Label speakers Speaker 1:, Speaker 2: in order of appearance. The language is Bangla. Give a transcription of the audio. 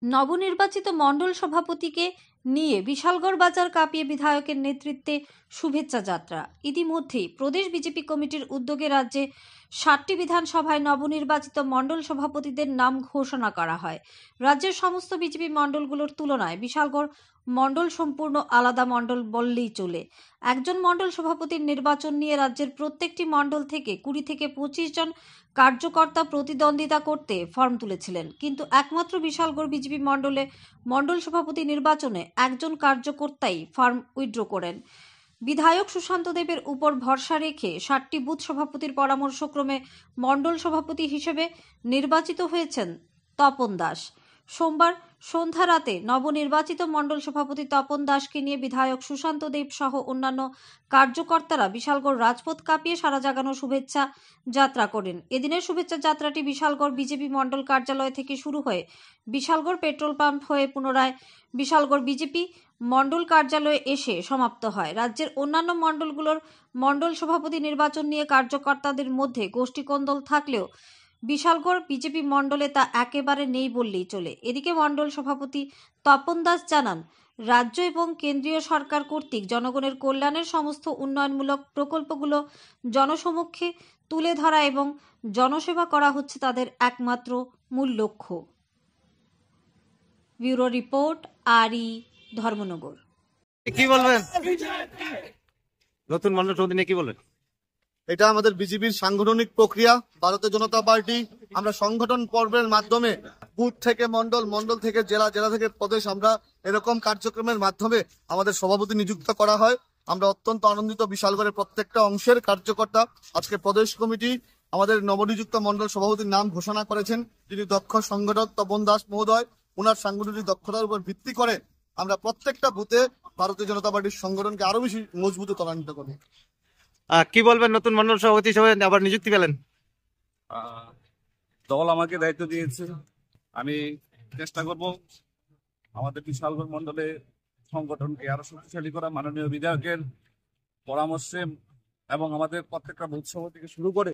Speaker 1: নবনির্বাচিত মণ্ডল সভাপতিকে নিয়ে বিশালগড় বাজার কাঁপিয়ে বিধায়কের নেতৃত্বে শুভেচ্ছা যাত্রা। ইতিমধ্যেই প্রদেশ বিজেপি কমিটির উদ্যোগে রাজ্যে 7টি বিধানসভায় নবনির্বাচিত মণ্ডল সভাপতিদের নাম ঘোষণা করা হয়। রাজ্যের সমস্ত বিজেপি মণ্ডলগুলোর তুলনায় বিশালগড় মণ্ডল সম্পূর্ণ আলাদা মণ্ডল বললেই চলে। একজন মণ্ডল সভাপতির নির্বাচন নিয়ে রাজ্যের প্রত্যেকটি মণ্ডল থেকে 20 থেকে 25 জন কার্যকর্তা প্রতিদ্বন্দ্বিতা করতে ফর্ম তুলেছিলেন, কিন্তু একমাত্র বিশালগড় বিজেপি মণ্ডলে মণ্ডল সভাপতি নির্বাচনে একজন কার্যকর্তাই ফর্ম উইথড্র করেন। বিধায়ক সুশান্ত দেবের উপর ভরসা রেখে 7টি বুথ সভাপতির পরামর্শক্রমে মণ্ডল সভাপতি হিসেবে নির্বাচিত হয়েছেন তপন দাস। সোমবার সন্ধ্যা রাতে নবনির্বাচিত মণ্ডল সভাপতি তপন দাসকে নিয়ে বিধায়ক সুশান্ত দেব সহ অন্যান্য কার্যকর্তারা বিশালগড় রাজপথ কাঁপিয়ে সারা জাগানো শুভেচ্ছা যাত্রা করেন। এদিনের শুভেচ্ছা যাত্রাটি বিশালগড় বিজেপি মণ্ডল কার্যালয় থেকে শুরু হয়ে বিশালগড় পেট্রোল পাম্প হয়ে পুনরায় বিশালগড় বিজেপি মণ্ডল কার্যালয়ে এসে সমাপ্ত হয়। রাজ্যের অন্যান্য মণ্ডলগুলোর মণ্ডল সভাপতি নির্বাচন নিয়ে কার্যকর্তাদের মধ্যে গোষ্ঠীকন্দল থাকলেও বিশালগড় বিজেপি মণ্ডলে তা একেবারে নেই বললেই চলে। এদিকে মণ্ডল সভাপতি তপন দাস জানান, রাজ্য এবং কেন্দ্রীয় সরকার কর্তৃক জনগণের কল্যাণের সমস্ত উন্নয়নমূলক প্রকল্পগুলো জনসমক্ষে তুলে ধরা এবং জনসেবা করা হচ্ছে তাদের একমাত্র মূল লক্ষ্য। Bureau report, RE Dharmanagar.
Speaker 2: কি বলবেন নতুন মণ্ডল সভাপতি নিয়ে কি বলবেন?
Speaker 3: এটা আমাদের বিজেপির সাংগঠনিক প্রক্রিয়া। ভারতীয় জনতা পার্টি আমরা সংগঠন পর্বের মাধ্যমে বুথ থেকে মণ্ডল, মণ্ডল থেকে জেলা, জেলা থেকে প্রদেশ, আমরা এরকম কার্যক্রমের মাধ্যমে আমাদের সভাপতি নিযুক্ত করা হয়। আমরা অত্যন্ত আনন্দিত। বিশালগড়ের প্রত্যেকটা অংশের কার্যকর্তা আজকে প্রদেশ কমিটি আমাদের নবনিযুক্ত মণ্ডল সভাপতির নাম ঘোষণা করেছেন, যিনি দক্ষ সংগঠক তপন দাস মহোদয়। ওনার সাংগঠনিক দক্ষতার উপর ভিত্তি করে আমরা প্রত্যেকটা বুথে ভারতীয় জনতা পার্টির সংগঠনকে আরো বেশি মজবুত ত্বরান্বিত করব।
Speaker 2: কি বলবেন নতুন মণ্ডল সভাপতি হিসেবে আবার নিযুক্তি পেলেন?
Speaker 4: দল আমাকে দায়িত্ব দিয়েছে, আমি চেষ্টা করব আমাদের বিশালগড় মণ্ডলে সংগঠনকে আরো শক্তিশালী করা। মাননীয় বিধায়কের পরামর্শে এবং আমাদের প্রত্যেকটা বুথ সভা থেকে শুরু করে